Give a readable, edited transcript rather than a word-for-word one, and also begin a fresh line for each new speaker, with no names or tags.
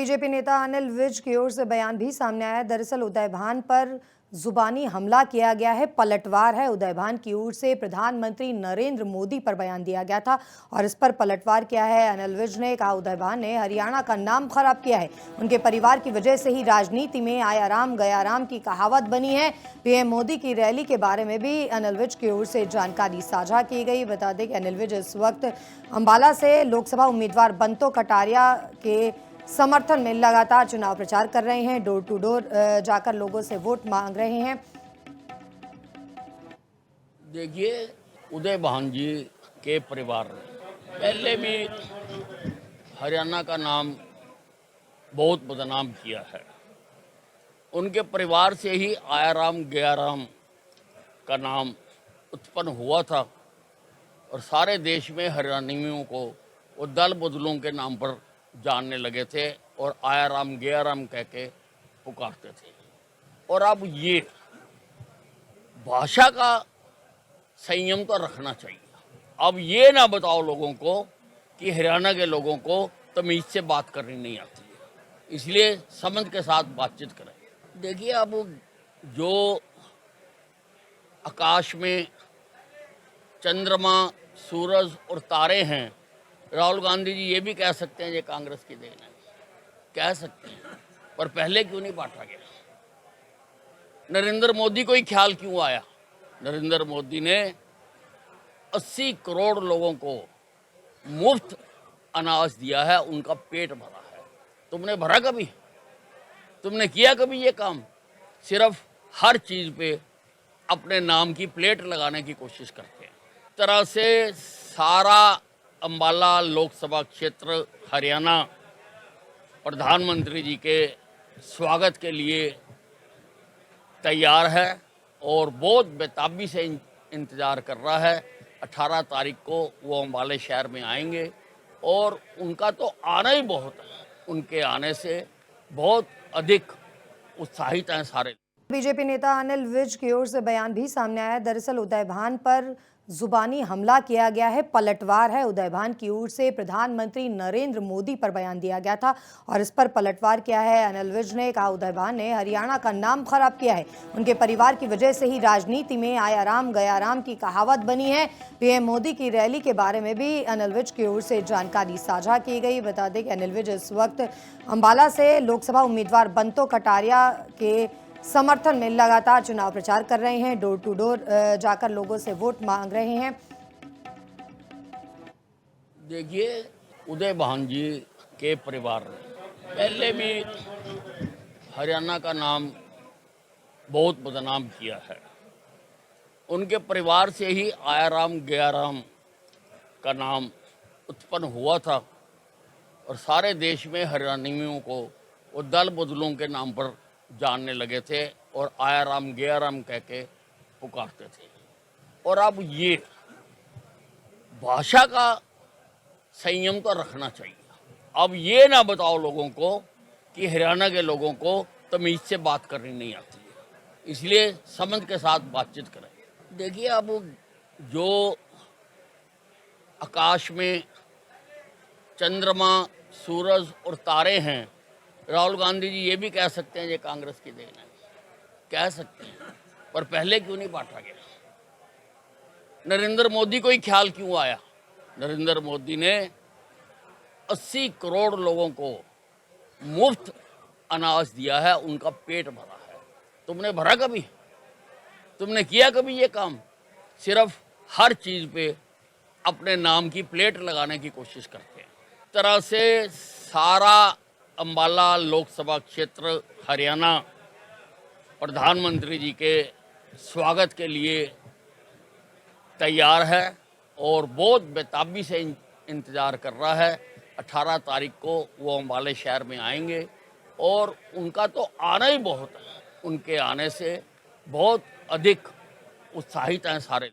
BJP नेता अनिल विज की ओर से बयान भी सामने आया। दरअसल उदय भान पर जुबानी हमला किया गया है, पलटवार है। उदय भान की ओर से प्रधानमंत्री नरेंद्र मोदी पर बयान दिया गया था और इस पर पलटवार किया है। अनिल विज ने कहा उदय भान ने हरियाणा का नाम खराब किया है, उनके परिवार की वजह से ही राजनीति में आया राम गया राम की कहावत बनी है। पीएम मोदी की रैली के बारे में भी अनिल विज की ओर से जानकारी साझा की गई। बता दें कि अनिल विज इस वक्त अंबाला से लोकसभा उम्मीदवार बंतो कटारिया के समर्थन में लगातार चुनाव प्रचार कर रहे हैं। डोर टू डोर जाकर लोगों से वोट मांग रहे हैं।
देखिए, उदय भान जी के परिवार ने पहले भी हरियाणा का नाम बहुत बदनाम किया है। उनके परिवार से ही आया राम गया राम का नाम उत्पन्न हुआ था और सारे देश में हरियाणवियों को वो दल बदलूं के नाम पर जानने लगे थे और आया राम गया राम कह के पुकारते थे। और अब ये भाषा का संयम तो रखना चाहिए। अब ये ना बताओ लोगों को कि हरियाणा के लोगों को तमीज से बात करनी नहीं आती है, इसलिए समझ के साथ बातचीत करें। देखिए, अब जो आकाश में चंद्रमा, सूरज और तारे हैं, राहुल गांधी जी ये भी कह सकते हैं ये कांग्रेस की देन है, कह सकते हैं, पर पहले क्यों नहीं बांटा गया? नरेंद्र मोदी को ही ख्याल क्यों आया? नरेंद्र मोदी ने 80 करोड़ लोगों को मुफ्त अनाज दिया है, उनका पेट भरा है। तुमने भरा कभी? तुमने किया कभी ये काम? सिर्फ हर चीज पे अपने नाम की प्लेट लगाने की कोशिश करते हैं। तरह से सारा अंबाला लोकसभा क्षेत्र हरियाणा प्रधानमंत्री जी के स्वागत के लिए तैयार है और बहुत बेताबी से इंतज़ार कर रहा है। 18 तारीख को वो अंबाला शहर में आएंगे और उनका तो आना ही बहुत है। उनके आने से बहुत अधिक उत्साहित हैं सारे।
बीजेपी नेता अनिल विज की ओर से बयान भी सामने आया। दरअसल उदय भान पर जुबानी हमला किया गया है, पलटवार है। उदय भान की ओर से प्रधानमंत्री नरेंद्र मोदी पर बयान दिया गया था और इस पर पलटवार किया है। अनिल विज ने कहा उदय भान ने हरियाणा का नाम खराब किया है, उनके परिवार की वजह से ही राजनीति में आया राम गया राम की कहावत बनी है। पीएम मोदी की रैली के बारे में भी अनिल विज की ओर से जानकारी साझा की गई। बता दें कि अनिल विज इस वक्त अंबाला से लोकसभा उम्मीदवार बंतो कटारिया के समर्थन में लगातार चुनाव प्रचार कर रहे हैं। डोर टू डोर जाकर लोगों से वोट मांग रहे हैं।
देखिए, उदय भान जी के परिवार ने पहले भी हरियाणा का नाम बहुत बदनाम किया है। उनके परिवार से ही आया राम गया राम का नाम उत्पन्न हुआ था और सारे देश में हरियाणवियों को वो दल बदलूं के नाम पर जानने लगे थे और आया राम गया राम कह के पुकारते थे। और अब ये भाषा का संयम तो रखना चाहिए। अब ये ना बताओ लोगों को कि हरियाणा के लोगों को तमीज से बात करनी नहीं आती है, इसलिए समझ के साथ बातचीत करें। देखिए, अब जो आकाश में चंद्रमा, सूरज और तारे हैं, राहुल गांधी जी ये भी कह सकते हैं ये कांग्रेस की देन है, कह सकते हैं, पर पहले क्यों नहीं बांटा गया? नरेंद्र मोदी को ही ख्याल क्यों आया? नरेंद्र मोदी ने 80 करोड़ लोगों को मुफ्त अनाज दिया है, उनका पेट भरा है। तुमने भरा कभी? तुमने किया कभी ये काम? सिर्फ हर चीज पे अपने नाम की प्लेट लगाने की कोशिश करते हैं। तरह से सारा अंबाला लोकसभा क्षेत्र हरियाणा प्रधानमंत्री जी के स्वागत के लिए तैयार है और बहुत बेताबी से इंतज़ार कर रहा है। 18 तारीख को वो अंबाला शहर में आएंगे और उनका तो आना ही बहुत है। उनके आने से बहुत अधिक उत्साहित हैं सारे।